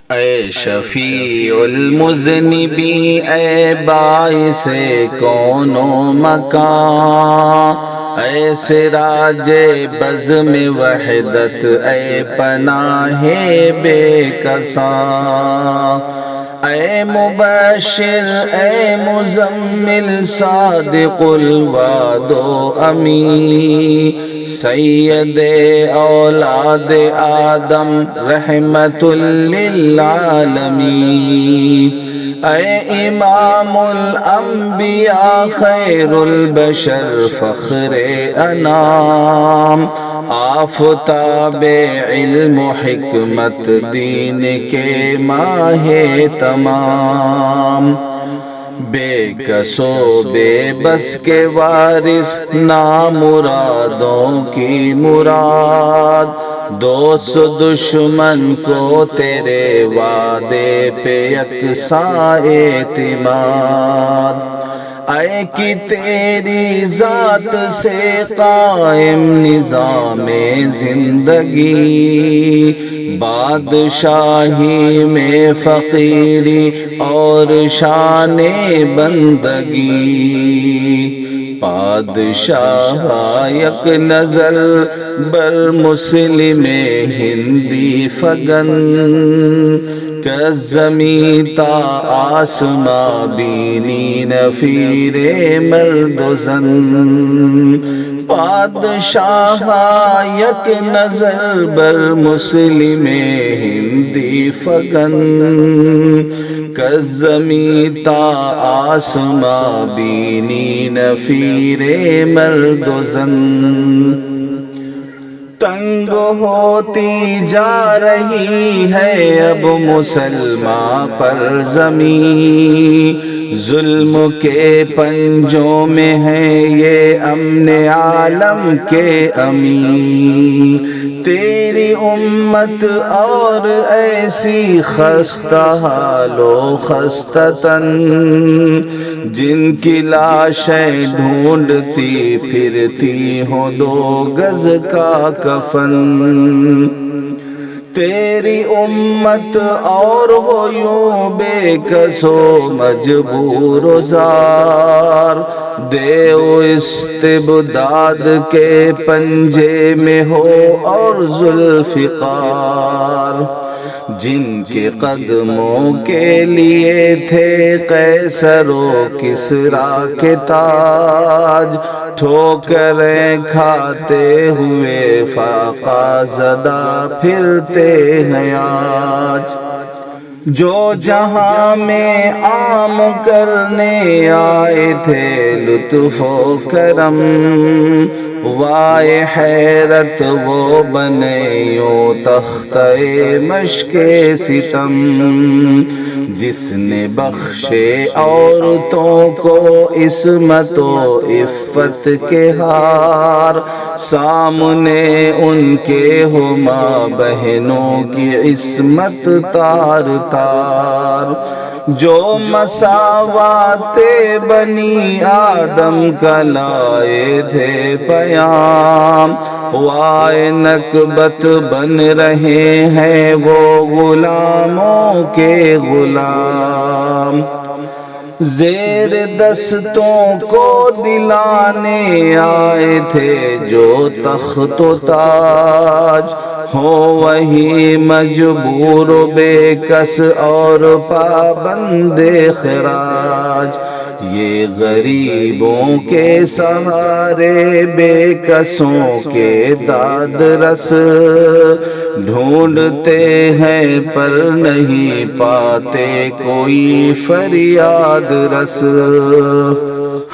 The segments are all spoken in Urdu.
اے شفیع المذنبی، اے باعث کون و مکان، اے سراج بزم وحدت، اے پناہ بے کساں، اے مبشر، اے مزمل، صادق الوعد و امین، سید اولاد آدم، رحمت للعالمین، اے امام الانبیاء، خیر البشر، فخر انام، آفتاب علم و حکمت، دین کے ماہ تمام، بے کس و بے بس کے وارث، نامرادوں کی مراد، دوست دشمن کو تیرے وعدے پہ یکساں اعتماد، اے کہ تیری ذات سے قائم نظام زندگی، بادشاہی میں فقیری اور شان بندگی، پادشاہ یک نظر بر مسلم ہندی فگن، کزمیں تا آسماں بینی نفیر مرد و زن، پادشاہ یک نظر بر مسلم ہندی فگن، کزمیں تا آسماں بینی نفیر مرد و زن، تنگ ہوتی جا رہی ہے اب مسلمان پر زمین، ظلم کے پنجوں میں ہے یہ امن عالم کے امین، تیری امت اور ایسی خستہ حال و خستہ تن، جن کی لاشیں ڈھونڈتی پھرتی ہوں 2 گز کا کفن، تیری امت اور ہو یوں بے کس و مجبور و زار، دیو استبداد کے پنجے میں ہو اور ذوالفقار، جن کے قدموں کے لیے تھے قیصر و کسریٰ کے تاج، ٹھوکریں کھاتے ہوئے فاقہ زدہ پھرتے ہیں آج، جو جہاں میں عام کرنے آئے تھے لطف و کرم، وائے حیرت وہ بنے یوں تختہ مشق ستم، جس نے بخشے عورتوں کو عصمت و عفت کے ہار، سامنے ان کے ہو ماں بہنوں کی عصمت تار تار، جو مساوات بنی آدم کا لائے تھے پیام، وائے نکبت بن رہے ہیں وہ غلاموں کے غلام، زیر دستوں کو دلانے آئے تھے جو تخت و تاج، ہو وہی مجبور و بے کس اور پابند خراج، یہ غریبوں کے سہارے بے کسوں کے داد رس، ڈھونڈتے ہیں پر نہیں پاتے کوئی فریاد رس،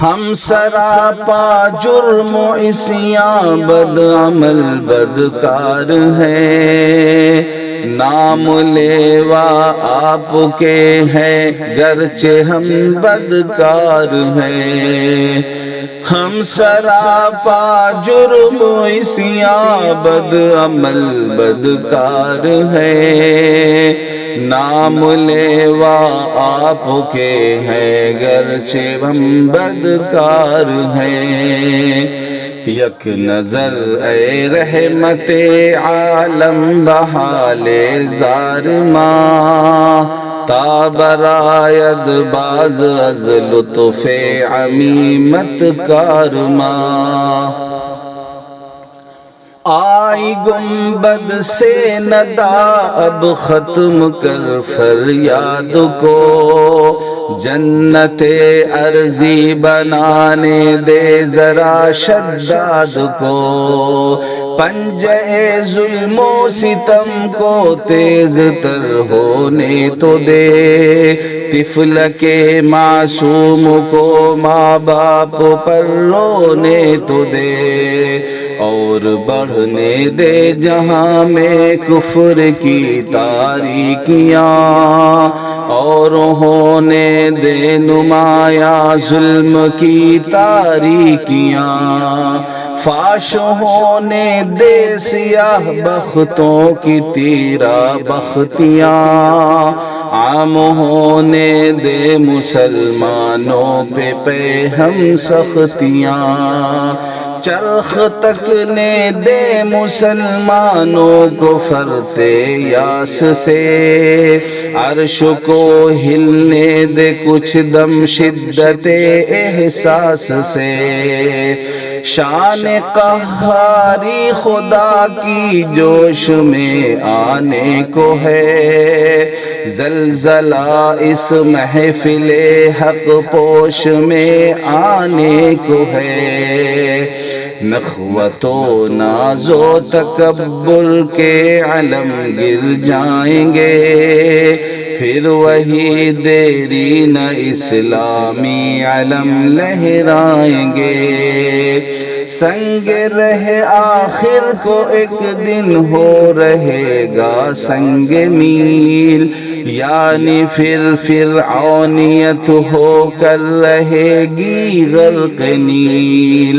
ہم سراپا جرم و عصیاں بد عمل بدکار ہیں، نام لیوا آپ کے ہیں گرچہ ہم بدکار ہیں، ہم سراپا جرم و عصیاں بد عمل بدکار ہیں، نام لیوا آپ کے ہیں گرچہ ہم بدکار ہیں، یک نظر اے رحمت عالم بحال زار ما، تا براید باز از لطف عمیمت کار ما۔ آئی گنبد سے ندا اب ختم کر فریاد کو، جنت ارضی بنانے دے ذرا شداد کو، پنجے ظلم و ستم کو تیز تر ہونے تو دے، طفل کے معصوم کو ماں باپ پر رونے تو دے، اور بڑھنے دے جہاں میں کفر کی تاریکیاں، اور ہونے دے نمایاں ظلم کی تاریکیاں، فاش ہونے دے سیاہ بختوں کی تیرا بختیاں، عام ہونے دے مسلمانوں پہ ہم سختیاں، چرخ تکنے دے مسلمانوں کو فرتے یاس سے، عرش کو ہلنے دے کچھ دم شدت احساس سے، شان قہاری خدا کی جوش میں آنے کو ہے، زلزلہ اس محفل حق پوش میں آنے کو ہے، نخوت و ناز و تکبر کے علم گر جائیں گے، پھر وہی دیرین اسلامی علم لہرائیں گے، سنگ رہ آخر کو ایک دن ہو رہے گا سنگ میل، یعنی پھر فرعونیت ہو کر رہے گی غرق نیل،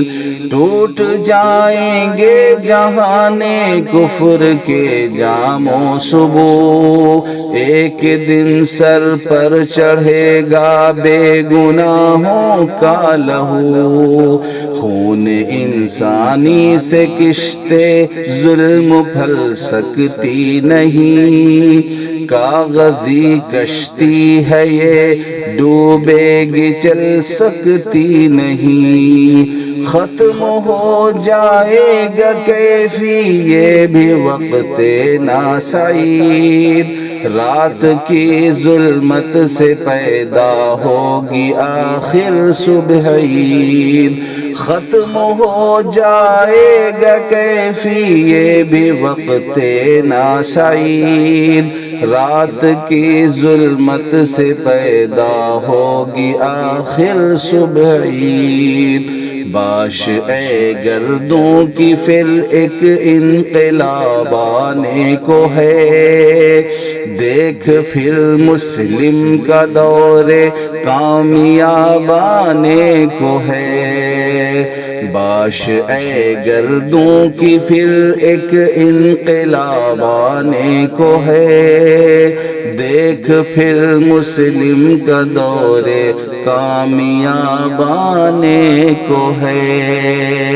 ٹوٹ جائیں گے جہان کفر کے جام و سبو، ایک دن سر پر چڑھے گا بے گناہوں کا لہو، خون انسانی سے کشتے ظلم پھل سکتی نہیں، کاغذی کشتی ہے یہ ڈوبے گی چل سکتی نہیں، ختم ہو جائے گا کیفی یہ بھی وقت ناسعید، رات کی ظلمت سے پیدا ہوگی آخر صبح عید، ختم ہو جائے گا کیفی یہ بھی وقت ناسعید، رات کی ظلمت سے پیدا ہوگی آخر صبح عید، باش اے گردوں کی پھر ایک انقلاب آنے کو ہے، دیکھ پھر مسلم کا دور کامیاب آنے کو ہے، باش اے گردوں کی پھر ایک انقلاب آنے کو ہے، دیکھ پھر مسلم کا دور کامیاب آنے کو ہے۔